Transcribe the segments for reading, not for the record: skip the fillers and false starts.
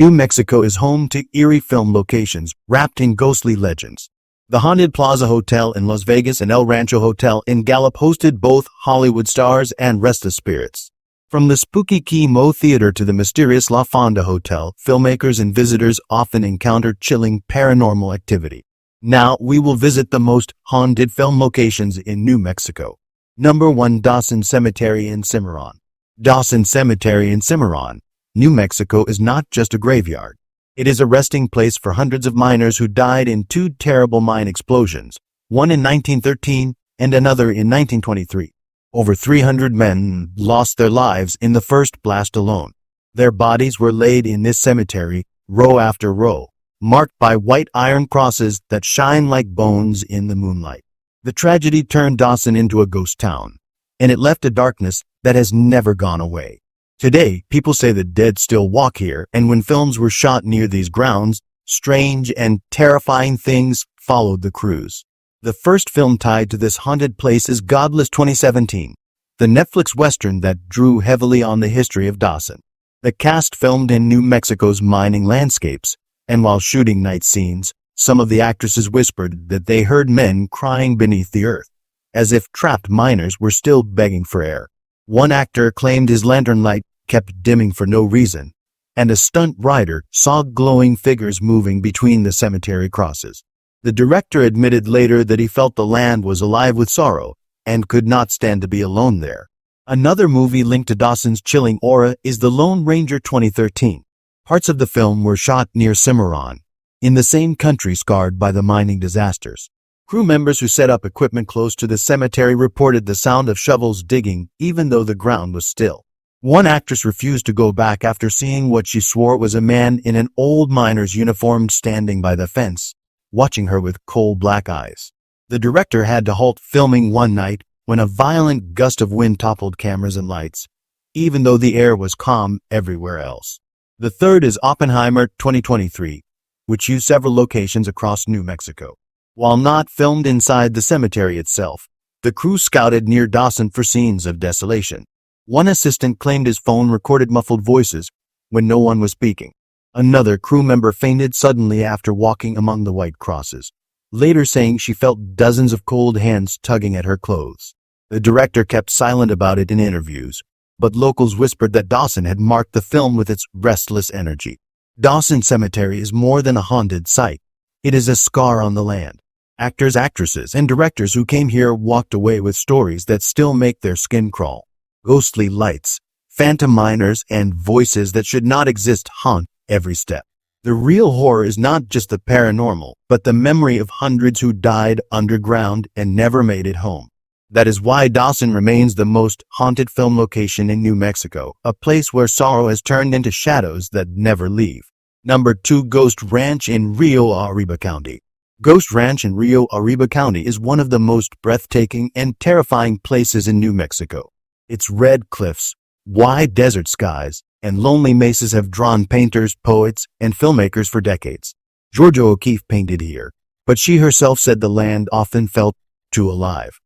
New Mexico is home to eerie film locations wrapped in ghostly legends. The haunted Plaza Hotel in Las Vegas and El Rancho Hotel in Gallup hosted both Hollywood stars and restless spirits. From the spooky KiMo Theater to the mysterious La Fonda Hotel, filmmakers and visitors often encounter chilling paranormal activity. Now we will visit the most haunted film locations in New Mexico. Number 1. Dawson Cemetery in Cimarron. Dawson Cemetery in Cimarron, New Mexico is not just a graveyard. It is a resting place for hundreds of miners who died in two terrible mine explosions, one in 1913 and another in 1923. Over 300 men lost their lives in the first blast alone. Their bodies were laid in this cemetery, row after row, marked by white iron crosses that shine like bones in the moonlight. The tragedy turned Dawson into a ghost town, and it left a darkness that has never gone away. Today, people say the dead still walk here, and when films were shot near these grounds, strange and terrifying things followed the crews. The first film tied to this haunted place is Godless 2017, the Netflix Western that drew heavily on the history of Dawson. The cast filmed in New Mexico's mining landscapes, and while shooting night scenes, some of the actresses whispered that they heard men crying beneath the earth, as if trapped miners were still begging for air. One actor claimed his lantern light kept dimming for no reason, and a stunt rider saw glowing figures moving between the cemetery crosses. The director admitted later that he felt the land was alive with sorrow and could not stand to be alone there. Another movie linked to Dawson's chilling aura is The Lone Ranger 2013. Parts of the film were shot near Cimarron, in the same country scarred by the mining disasters. Crew members who set up equipment close to the cemetery reported the sound of shovels digging even though the ground was still. One actress refused to go back after seeing what she swore was a man in an old miner's uniform standing by the fence, watching her with coal black eyes. The director had to halt filming one night when a violent gust of wind toppled cameras and lights, even though the air was calm everywhere else. The third is Oppenheimer 2023, which used several locations across New Mexico. While not filmed inside the cemetery itself, the crew scouted near Dawson for scenes of desolation. One assistant claimed his phone recorded muffled voices when no one was speaking. Another crew member fainted suddenly after walking among the white crosses, later saying she felt dozens of cold hands tugging at her clothes. The director kept silent about it in interviews, but locals whispered that Dawson had marked the film with its restless energy. Dawson Cemetery is more than a haunted site. It is a scar on the land. Actors, actresses, and directors who came here walked away with stories that still make their skin crawl. Ghostly lights, phantom miners, and voices that should not exist haunt every step. The real horror is not just the paranormal, but the memory of hundreds who died underground and never made it home. That is why Dawson remains the most haunted film location in New Mexico, a place where sorrow has turned into shadows that never leave. Number 2. Ghost Ranch in Rio Arriba County. Ghost Ranch in Rio Arriba County is one of the most breathtaking and terrifying places in New Mexico. Its red cliffs, wide desert skies, and lonely mesas have drawn painters, poets, and filmmakers for decades. Georgia O'Keeffe painted here, but she herself said the land often felt too alive,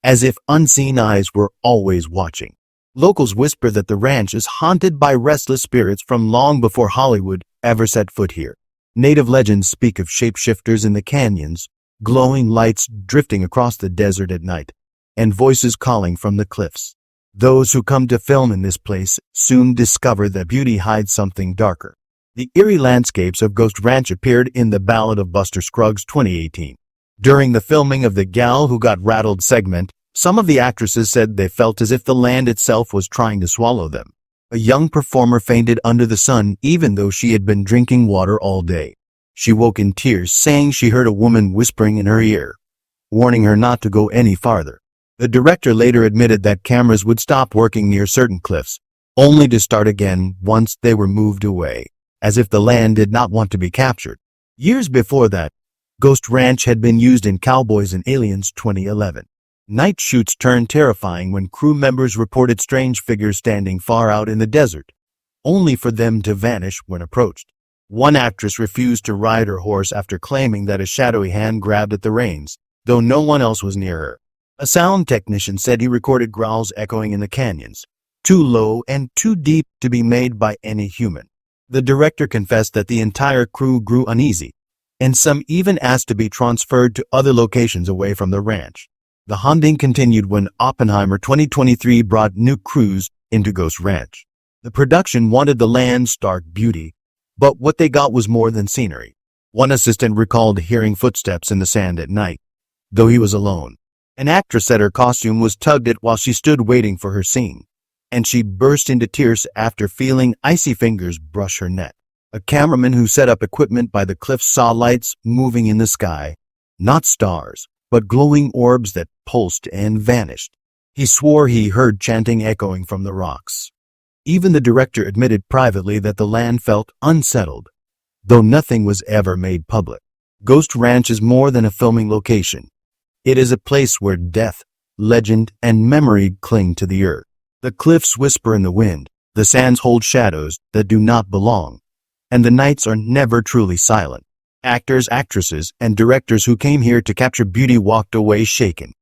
as if unseen eyes were always watching. Locals whisper that the ranch is haunted by restless spirits from long before Hollywood ever set foot here. Native legends speak of shapeshifters in the canyons, glowing lights drifting across the desert at night, and voices calling from the cliffs. Those who come to film in this place soon discover that beauty hides something darker. The eerie landscapes of Ghost Ranch appeared in The Ballad of Buster Scruggs 2018. During the filming of the Gal Who Got Rattled segment, some of the actresses said they felt as if the land itself was trying to swallow them. A young performer fainted under the sun even though she had been drinking water all day. She woke in tears, saying she heard a woman whispering in her ear, warning her not to go any farther. The director later admitted that cameras would stop working near certain cliffs, only to start again once they were moved away, as if the land did not want to be captured. Years before that, Ghost Ranch had been used in Cowboys and Aliens 2011. Night shoots turned terrifying when crew members reported strange figures standing far out in the desert, only for them to vanish when approached. One actress refused to ride her horse after claiming that a shadowy hand grabbed at the reins, though no one else was near her. A sound technician said he recorded growls echoing in the canyons, too low and too deep to be made by any human. The director confessed that the entire crew grew uneasy, and some even asked to be transferred to other locations away from the ranch. The haunting continued when Oppenheimer 2023 brought new crews into Ghost Ranch. The production wanted the land's stark beauty, but what they got was more than scenery. One assistant recalled hearing footsteps in the sand at night, though he was alone. An actress said her costume was tugged at while she stood waiting for her scene, and she burst into tears after feeling icy fingers brush her neck. A cameraman who set up equipment by the cliff saw lights moving in the sky, not stars, but glowing orbs that pulsed and vanished. He swore he heard chanting echoing from the rocks. Even the director admitted privately that the land felt unsettled, though nothing was ever made public. Ghost Ranch is more than a filming location. It is a place where death, legend, and memory cling to the earth. The cliffs whisper in the wind, the sands hold shadows that do not belong, and the nights are never truly silent. Actors, actresses, and directors who came here to capture beauty walked away shaken,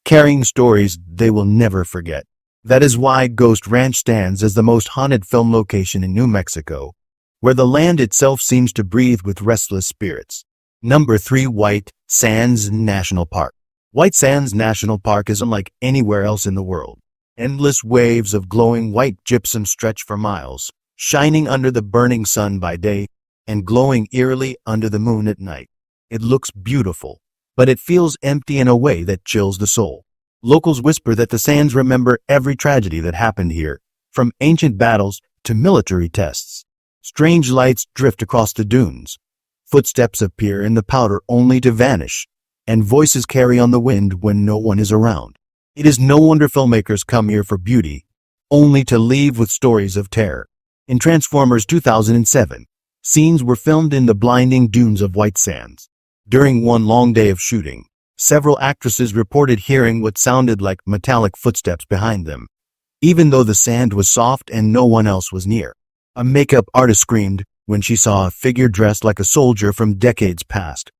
carrying stories they will never forget. That is why Ghost Ranch stands as the most haunted film location in New Mexico, where the land itself seems to breathe with restless spirits. Number 3. White Sands National Park. White Sands National Park is unlike anywhere else in the world. Endless waves of glowing white gypsum stretch for miles, shining under the burning sun by day and glowing eerily under the moon at night. It looks beautiful, but it feels empty in a way that chills the soul. Locals whisper that the sands remember every tragedy that happened here, from ancient battles to military tests. Strange lights drift across the dunes. Footsteps appear in the powder only to vanish, and voices carry on the wind when no one is around. It is no wonder filmmakers come here for beauty, only to leave with stories of terror. In Transformers 2007, scenes were filmed in the blinding dunes of White Sands. During one long day of shooting, several actresses reported hearing what sounded like metallic footsteps behind them, even though the sand was soft and no one else was near. A makeup artist screamed when she saw a figure dressed like a soldier from decades past,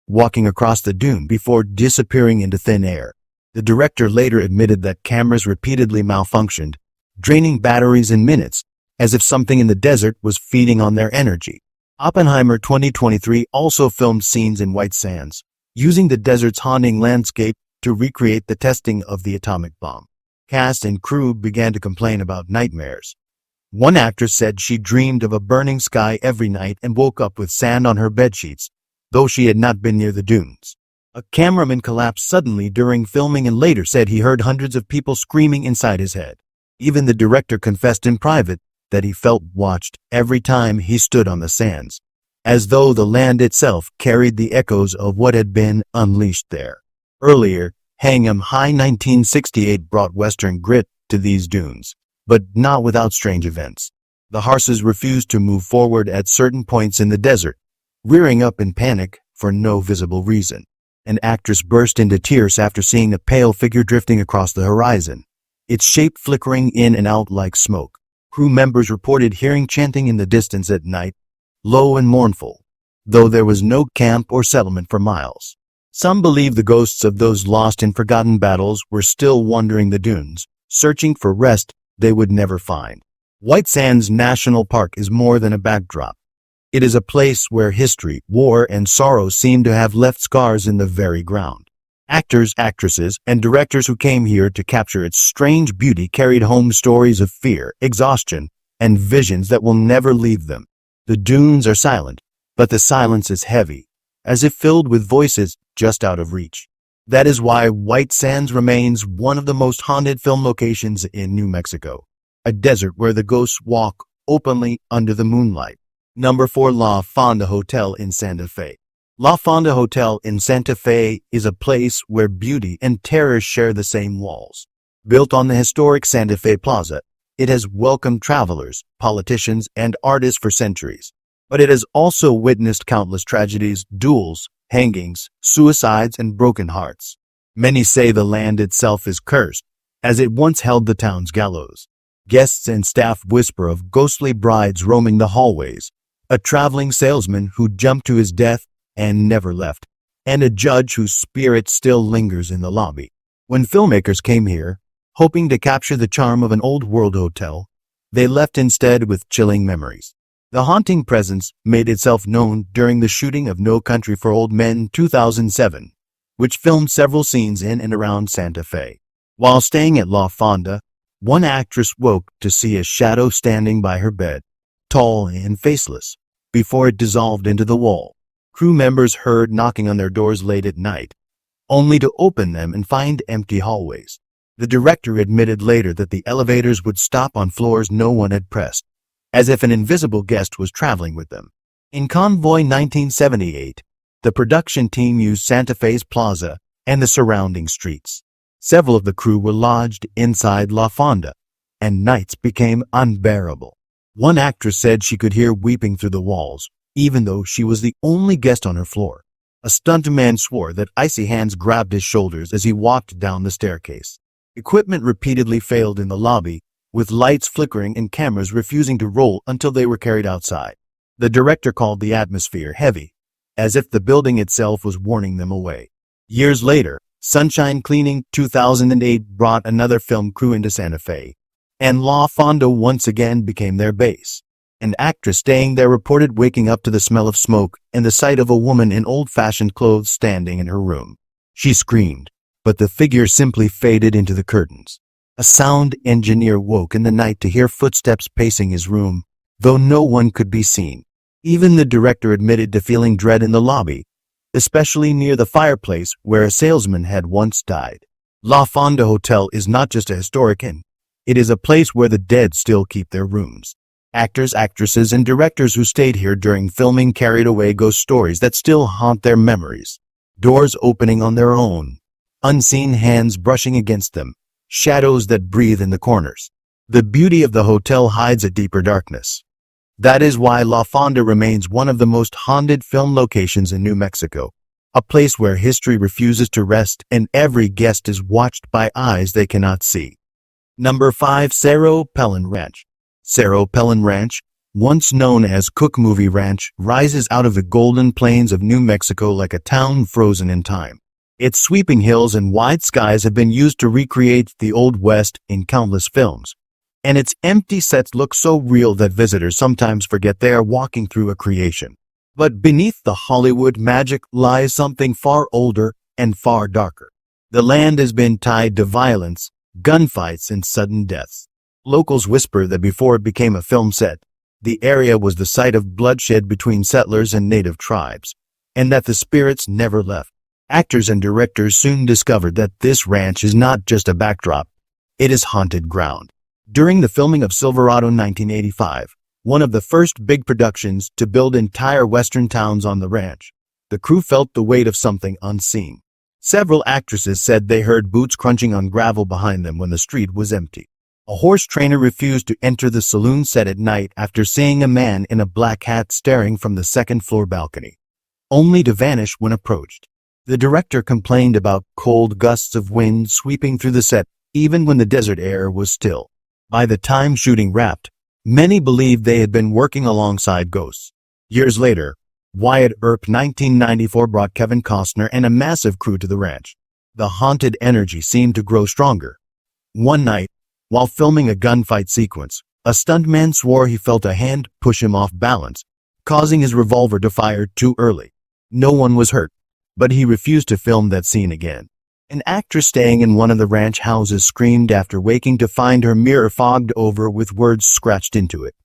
walking across the dune before disappearing into thin air. The director later admitted that cameras repeatedly malfunctioned, draining batteries in minutes, as if something in the desert was feeding on their energy. Oppenheimer 2023 also filmed scenes in White Sands, using the desert's haunting landscape to recreate the testing of the atomic bomb. Cast and crew began to complain about nightmares. One actress said she dreamed of a burning sky every night and woke up with sand on her bedsheets, though she had not been near the dunes. A cameraman collapsed suddenly during filming and later said he heard hundreds of people screaming inside his head. Even the director confessed in private that he felt watched every time he stood on the sands, as though the land itself carried the echoes of what had been unleashed there. Earlier, Hang'em High 1968 brought Western grit to these dunes, but not without strange events. The horses refused to move forward at certain points in the desert, rearing up in panic for no visible reason. An actress burst into tears after seeing a pale figure drifting across the horizon, its shape flickering in and out like smoke. Crew members reported hearing chanting in the distance at night, low and mournful, though there was no camp or settlement for miles. Some believe the ghosts of those lost in forgotten battles were still wandering the dunes, searching for rest they would never find. White Sands National Park is more than a backdrop. It is a place where history, war, and sorrow seem to have left scars in the very ground. Actors, actresses, and directors who came here to capture its strange beauty carried home stories of fear, exhaustion, and visions that will never leave them. The dunes are silent, but the silence is heavy, as if filled with voices just out of reach. That is why White Sands remains one of the most haunted film locations in New Mexico, a desert where the ghosts walk openly under the moonlight. Number 4. La Fonda Hotel in Santa Fe. La Fonda Hotel in Santa Fe is a place where beauty and terror share the same walls. Built on the historic Santa Fe Plaza, it has welcomed travelers, politicians, and artists for centuries. But it has also witnessed countless tragedies, duels, hangings, suicides, and broken hearts. Many say the land itself is cursed, as it once held the town's gallows. Guests and staff whisper of ghostly brides roaming the hallways, a traveling salesman who jumped to his death and never left, and a judge whose spirit still lingers in the lobby. When filmmakers came here, hoping to capture the charm of an old-world hotel, they left instead with chilling memories. The haunting presence made itself known during the shooting of No Country for Old Men 2007, which filmed several scenes in and around Santa Fe. While staying at La Fonda, one actress woke to see a shadow standing by her bed, tall and faceless, before it dissolved into the wall. Crew members heard knocking on their doors late at night, only to open them and find empty hallways. The director admitted later that the elevators would stop on floors no one had pressed, as if an invisible guest was traveling with them. In Convoy 1978, the production team used Santa Fe's plaza and the surrounding streets. Several of the crew were lodged inside La Fonda, and nights became unbearable. One actress said she could hear weeping through the walls, even though she was the only guest on her floor. A stuntman swore that icy hands grabbed his shoulders as he walked down the staircase. Equipment repeatedly failed in the lobby, with lights flickering and cameras refusing to roll until they were carried outside. The director called the atmosphere heavy, as if the building itself was warning them away. Years later, Sunshine Cleaning 2008 brought another film crew into Santa Fe, and La Fonda once again became their base. An actress staying there reported waking up to the smell of smoke and the sight of a woman in old-fashioned clothes standing in her room. She screamed, but the figure simply faded into the curtains. A sound engineer woke in the night to hear footsteps pacing his room, though no one could be seen. Even the director admitted to feeling dread in the lobby, especially near the fireplace where a salesman had once died. La Fonda Hotel is not just a historic inn. It is a place where the dead still keep their rooms. Actors, actresses, and directors who stayed here during filming carried away ghost stories that still haunt their memories. Doors opening on their own, unseen hands brushing against them, shadows that breathe in the corners. The beauty of the hotel hides a deeper darkness. That is why La Fonda remains one of the most haunted film locations in New Mexico, a place where history refuses to rest and every guest is watched by eyes they cannot see. Number 5. Cerro Pelon Ranch. Cerro Pelon Ranch, once known as Cook Movie Ranch, rises out of the golden plains of New Mexico like a town frozen in time. Its sweeping hills and wide skies have been used to recreate the Old West in countless films, and its empty sets look so real that visitors sometimes forget they are walking through a creation. But beneath the Hollywood magic lies something far older and far darker. The land has been tied to violence, gunfights, and sudden deaths. Locals whisper that before it became a film set, the area was the site of bloodshed between settlers and native tribes, and that the spirits never left. Actors and directors soon discovered that this ranch is not just a backdrop, it is haunted ground. During the filming of Silverado 1985, one of the first big productions to build entire western towns on the ranch, the crew felt the weight of something unseen. Several actresses said they heard boots crunching on gravel behind them when the street was empty. A horse trainer refused to enter the saloon set at night after seeing a man in a black hat staring from the second-floor balcony, only to vanish when approached. The director complained about cold gusts of wind sweeping through the set, even when the desert air was still. By the time shooting wrapped, many believed they had been working alongside ghosts. Years later, Wyatt Earp 1994 brought Kevin Costner and a massive crew to the ranch. The haunted energy seemed to grow stronger. One night, while filming a gunfight sequence, a stuntman swore he felt a hand push him off balance, causing his revolver to fire too early. No one was hurt, but he refused to film that scene again. An actress staying in one of the ranch houses screamed after waking to find her mirror fogged over with words scratched into it.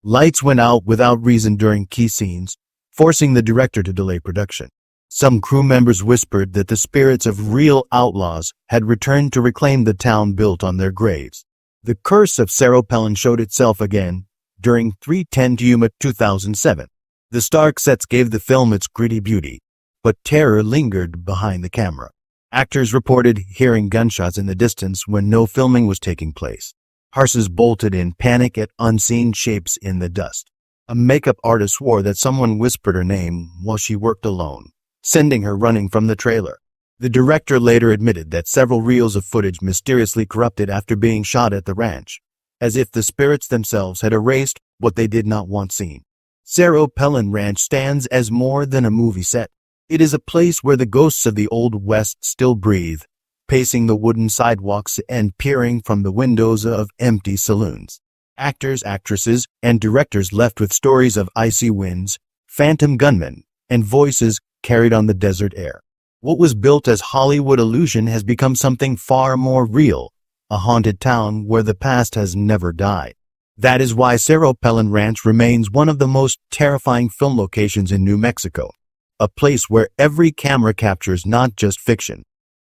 Lights went out without reason during key scenes, forcing the director to delay production. Some crew members whispered that the spirits of real outlaws had returned to reclaim the town built on their graves. The curse of Cerro Pelon showed itself again during 3:10 to Yuma 2007. The stark sets gave the film its gritty beauty, but terror lingered behind the camera. Actors reported hearing gunshots in the distance when no filming was taking place. Horses bolted in panic at unseen shapes in the dust. A makeup artist swore that someone whispered her name while she worked alone, sending her running from the trailer. The director later admitted that several reels of footage mysteriously corrupted after being shot at the ranch, as if the spirits themselves had erased what they did not want seen. Cerro Pelon Ranch stands as more than a movie set. It is a place where the ghosts of the Old West still breathe, pacing the wooden sidewalks and peering from the windows of empty saloons. Actors, actresses, and directors left with stories of icy winds, phantom gunmen, and voices carried on the desert air. What was built as Hollywood illusion has become something far more real, a haunted town where the past has never died. That is why Cerro Pelon Ranch remains one of the most terrifying film locations in New Mexico, a place where every camera captures not just fiction,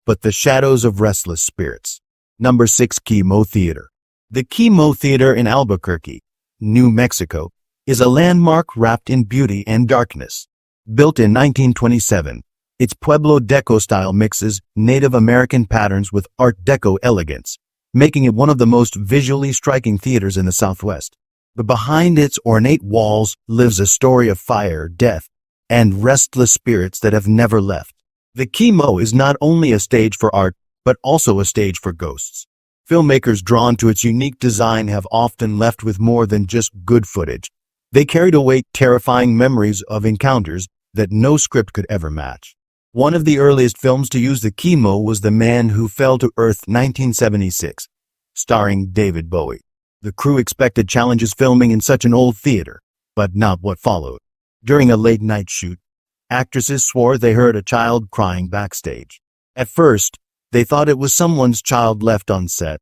but the shadows of restless spirits. Number 6. KiMo Theater. The KiMo Theater in Albuquerque, New Mexico, is a landmark wrapped in beauty and darkness. Built in 1927, its Pueblo Deco style mixes Native American patterns with Art Deco elegance, making it one of the most visually striking theaters in the Southwest. But behind its ornate walls lives a story of fire, death, and restless spirits that have never left. The KiMo is not only a stage for art, but also a stage for ghosts. Filmmakers drawn to its unique design have often left with more than just good footage. They carried away terrifying memories of encounters that no script could ever match. One of the earliest films to use the KiMo was The Man Who Fell to Earth 1976, starring David Bowie. The crew expected challenges filming in such an old theater, but not what followed. During a late-night shoot, actresses swore they heard a child crying backstage. At first, they thought it was someone's child left on set,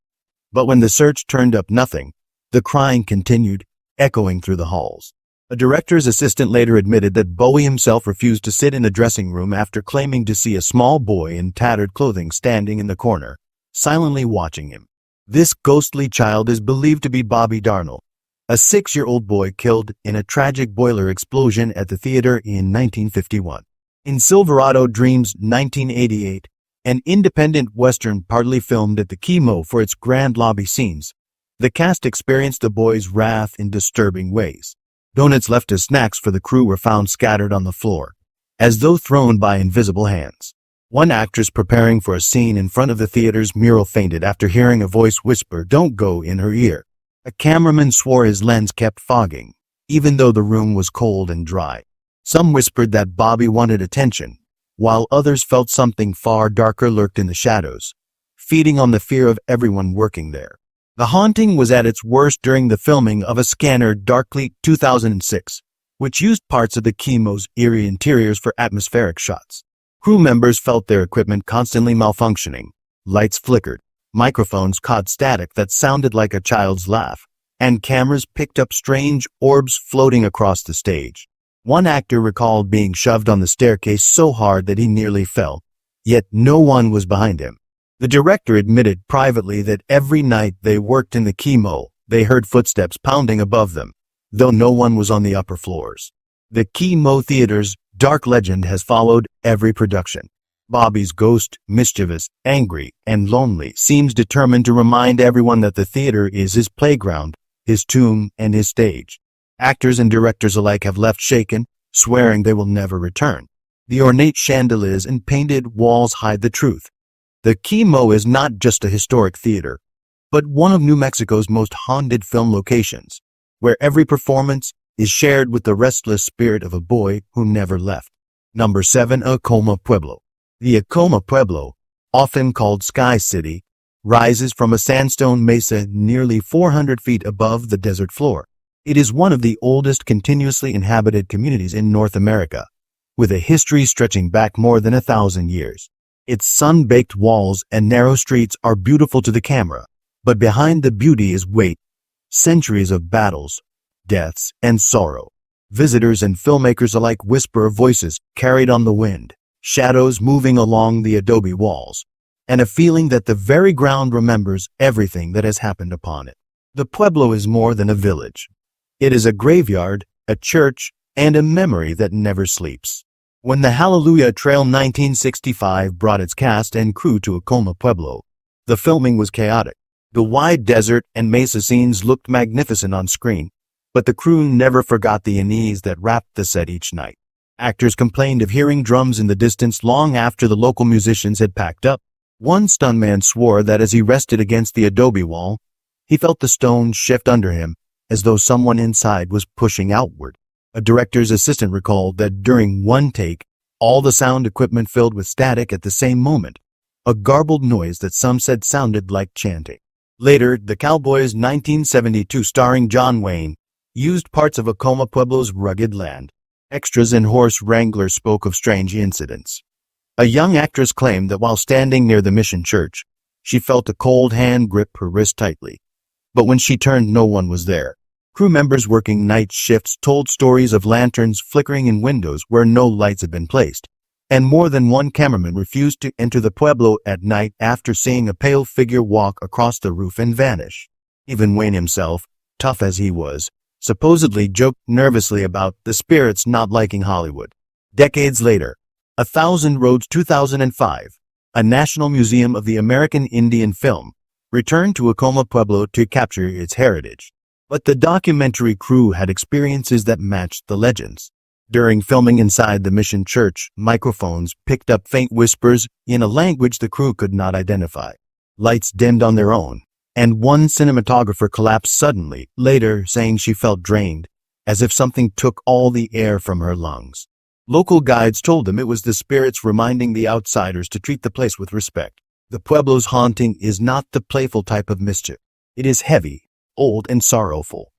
but when the search turned up nothing, the crying continued, echoing through the halls. A director's assistant later admitted that Bowie himself refused to sit in the dressing room after claiming to see a small boy in tattered clothing standing in the corner, silently watching him. This ghostly child is believed to be Bobby Darnell, a 6-year-old boy killed in a tragic boiler explosion at the theater in 1951. In Silverado Dreams 1988, an independent Western partly filmed at the KiMo for its grand lobby scenes, the cast experienced the boy's wrath in disturbing ways. Donuts left as snacks for the crew were found scattered on the floor, as though thrown by invisible hands. One actress preparing for a scene in front of the theater's mural fainted after hearing a voice whisper, "Don't go," in her ear. A cameraman swore his lens kept fogging, even though the room was cold and dry. Some whispered that Bobby wanted attention, while others felt something far darker lurked in the shadows, feeding on the fear of everyone working there. The haunting was at its worst during the filming of A Scanner Darkly 2006, which used parts of the KiMo's eerie interiors for atmospheric shots. Crew members felt their equipment constantly malfunctioning. Lights flickered, microphones caught static that sounded like a child's laugh, and cameras picked up strange orbs floating across the stage. One actor recalled being shoved on the staircase so hard that he nearly fell, yet no one was behind him. The director admitted privately that every night they worked in the KiMo, they heard footsteps pounding above them, though no one was on the upper floors. The KiMo Theater's dark legend has followed every production. Bobby's ghost, mischievous, angry, and lonely, seems determined to remind everyone that the theater is his playground, his tomb, and his stage. Actors and directors alike have left shaken, swearing they will never return. The ornate chandeliers and painted walls hide the truth. The KiMo is not just a historic theater, but one of New Mexico's most haunted film locations, where every performance is shared with the restless spirit of a boy who never left. Number 7. Acoma Pueblo. The Acoma Pueblo, often called Sky City, rises from a sandstone mesa nearly 400 feet above the desert floor. It is one of the oldest continuously inhabited communities in North America, with a history stretching back more than 1,000 years. Its sun-baked walls and narrow streets are beautiful to the camera, but behind the beauty is weight, centuries of battles, deaths, and sorrow. Visitors and filmmakers alike whisper of voices carried on the wind, shadows moving along the adobe walls, and a feeling that the very ground remembers everything that has happened upon it. The Pueblo is more than a village. It is a graveyard, a church, and a memory that never sleeps. When the Hallelujah Trail 1965 brought its cast and crew to Acoma Pueblo, the filming was chaotic. The wide desert and mesa scenes looked magnificent on screen, but the crew never forgot the unease that wrapped the set each night. Actors complained of hearing drums in the distance long after the local musicians had packed up. One stuntman swore that as he rested against the adobe wall, he felt the stones shift under him, as though someone inside was pushing outward. A director's assistant recalled that during one take, all the sound equipment filled with static at the same moment, a garbled noise that some said sounded like chanting. Later, The Cowboys 1972 starring John Wayne used parts of Acoma Pueblo's rugged land. Extras and horse wranglers spoke of strange incidents. A young actress claimed that while standing near the mission church, she felt a cold hand grip her wrist tightly. But when she turned, no one was there. Crew members working night shifts told stories of lanterns flickering in windows where no lights had been placed, and more than one cameraman refused to enter the pueblo at night after seeing a pale figure walk across the roof and vanish. Even Wayne himself, tough as he was, supposedly joked nervously about the spirits not liking Hollywood. Decades later, 1000 Roads 2005, a National Museum of the American Indian Film, returned to Acoma Pueblo to capture its heritage. But the documentary crew had experiences that matched the legends. During filming inside the mission church, microphones picked up faint whispers in a language the crew could not identify. Lights dimmed on their own, and one cinematographer collapsed suddenly, later saying she felt drained, as if something took all the air from her lungs. Local guides told them it was the spirits reminding the outsiders to treat the place with respect. The Pueblo's haunting is not the playful type of mischief. It is heavy, old, and sorrowful.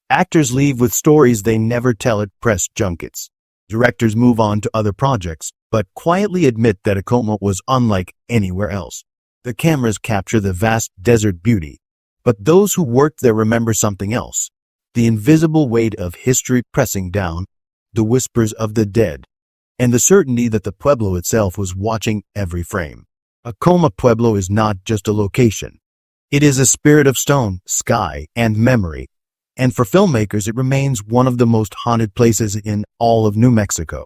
Actors leave with stories they never tell at press junkets. Directors move on to other projects, but quietly admit that Acoma was unlike anywhere else. The cameras capture the vast desert beauty, but those who worked there remember something else. The invisible weight of history pressing down, the whispers of the dead, and the certainty that the Pueblo itself was watching every frame. Acoma Pueblo is not just a location. It is a spirit of stone, sky, and memory, and for filmmakers it remains one of the most haunted places in all of New Mexico.